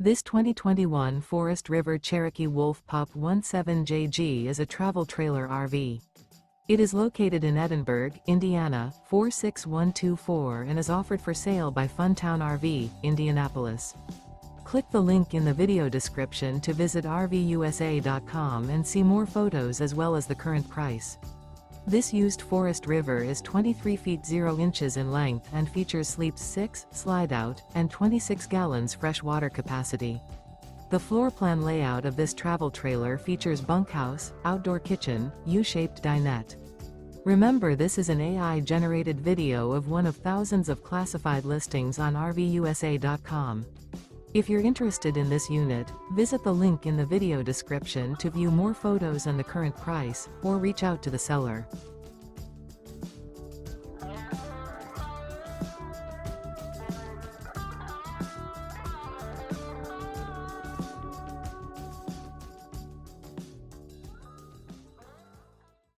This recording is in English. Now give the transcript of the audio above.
This 2021 Forest River Cherokee Wolf Pup 17JG is a travel trailer RV. It is located in Edinburgh, Indiana, 46124 and is offered for sale by Funtown RV, Indianapolis. Click the link in the video description to visit RVUSA.com and see more photos as well as the current price. This used Forest River is 23 feet 0 inches in length and features sleeps 6, slide-out, and 26 gallons fresh water capacity. The floor plan layout of this travel trailer features bunkhouse, outdoor kitchen, U-shaped dinette. Remember, this is an AI-generated video of one of thousands of classified listings on RVUSA.com. If you're interested in this unit, visit the link in the video description to view more photos and the current price, or reach out to the seller.